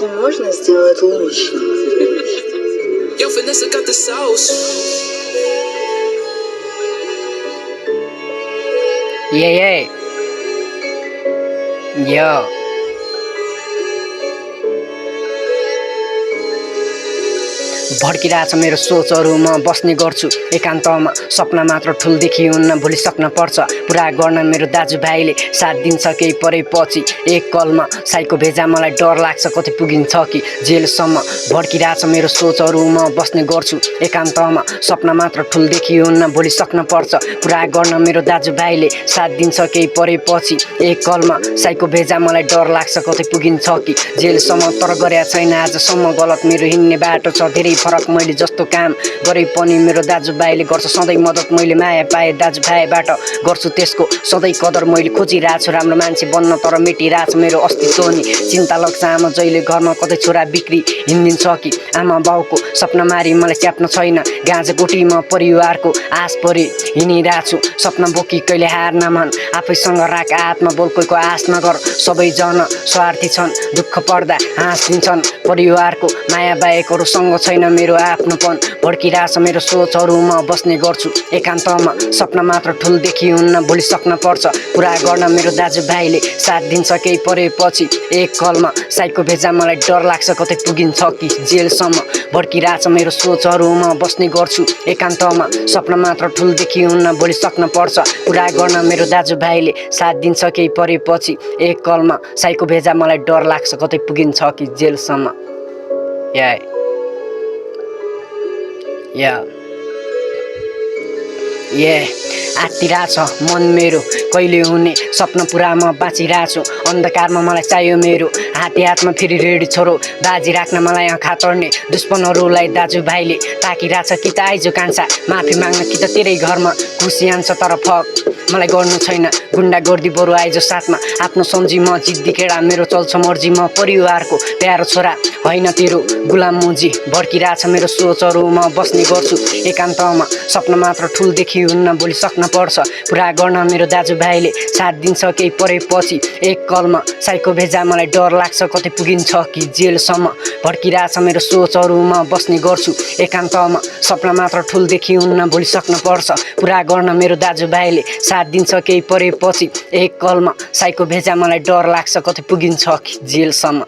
Если можно сделать лучше. Yo, Vanessa got the sauce. Yeah. Yo. भड्किरहेछ मेरो सोचहरू म बस्ने गर्छु एकान्तमा सपना मात्र ठुल देखिउन्न भोलि सक्न पर्छ पुरा गर्न मेरो दाजुभाइले साथ दिन्छ केही परेपछि एक कलमा साइको भेजा मलाई डर लाग्छ कतै पुगिन्छ कि जेलसम्म भड्किरहेछ मेरो सोचहरू म बस्ने गर्छु एकान्तमा सपना मात्र ठुल देखिउन्न भोलि सक्न पर्छ पुरा गर्न मेरो दाजुभाइले साथ दिन्छ केही परेपछि एक कलमा साइको भेजा मलाई डर लाग्छ कतै पुगिन्छ कि जेलसम्म तर गरेको छैन आजसम्म गलत मेरो हिँड्ने बाटो छ धेरै फरक मैले जस्तो काम गरे पनि मेरो दाजुभाइले गर्छ सधैँ मद्दत मैले माया पाएँ दाजुभाइबाट गर्छु त्यसको सधैँ कदर मैले खोजिरहेको छु राम्रो मान्छे बन्न तर मेटिरहेछ मेरो अस्तित्व नि चिन्ता लाग्छ आमा जहिले घरमा कतै छोरा बिक्री हिँडिन्छ कि आमा बाउको सपना मारी मलाई च्याप्न छैन गाँजा गोटीमा परिवारको आश परि हिँडिरहेको छु सपना बोकी कहिले हार नमान आफैसँग राख आत्मा बोल कोहीको आश नगर सबैजना स्वार्थी छन् दुःख पर्दा हाँस दिन्छन् परिवारको माया बाहेकहरूसँग छैन मेरो आफ्नोपन भड्किरहेछ मेरो सोचहरूमा बस्ने गर्छु एकान्तमा सपना मात्र ठुल देखिउन्न भोलि सक्न पर्छ पुरा गर्न मेरो दाजुभाइले साथ दिन्छ केही परेपछि एक कलमा साइको भेजा मलाई डर लाग्छ कतै पुगिन्छ कि जेलसम्म भड्किरहेछ मेरो सोचहरूमा बस्ने गर्छु एकान्तमा सपना मात्र ठुल देखिउन्न भोलि सक्न पर्छ पुरा गर्न मेरो दाजुभाइले साथ दिन्छ केही परेपछि एक कलमा साइको भेजा मलाई डर लाग्छ कतै पुगिन्छ कि जेलसम्म आत्तिरहेछ मन मेरो कहिले हुने सपना पुरामा बाँचिरहेछु अन्धकारमा मलाई चाहियो मेरो हाते हातमा फेरि रेडी छोरो बाजी राख्न मलाई आँखा तर्ने दुश्मनहरूलाई दाजुभाइले ताकिरहेछ कि त आइजो कान्छा माफी माग्न कि त तेरै घरमा खुसी आन्छ तर फक मलाई गर्नु छैन गुन्डा गर्दी बरु आइजो साथमा आफ्नो सम्झी म जिद्दी केडा मेरो चल्छ मर्जी म परिवारको प्यारो छोरा होइन तेरो गुलाम मुजी भड्किरहेछ मेरो सोचहरू म बस्ने गर्छु एकान्तमा सपना मात्र ठुल देखिउन्न भोलि सक्न पर्छ पुरा गर्न मेरो दाजुभाइले साथ दिन्छ केही परेपछि एक कलमा साइको भेजा मलाई डर लाग्छ कतै पुगिन्छ कि जेलसम्म भड्किरहेछ मेरो सोचहरू म बस्ने गर्छु एकान्तमा सपना मात्र ठुल देखिउन्न भोलि सक्न पर्छ पुरा गर्न मेरो दाजुभाइले साथ दिन्छ केही परेपछि एक कलमा साइको भेजा मलाई डर लाग्छ कतै पुगिन्छ कि जेलसम्म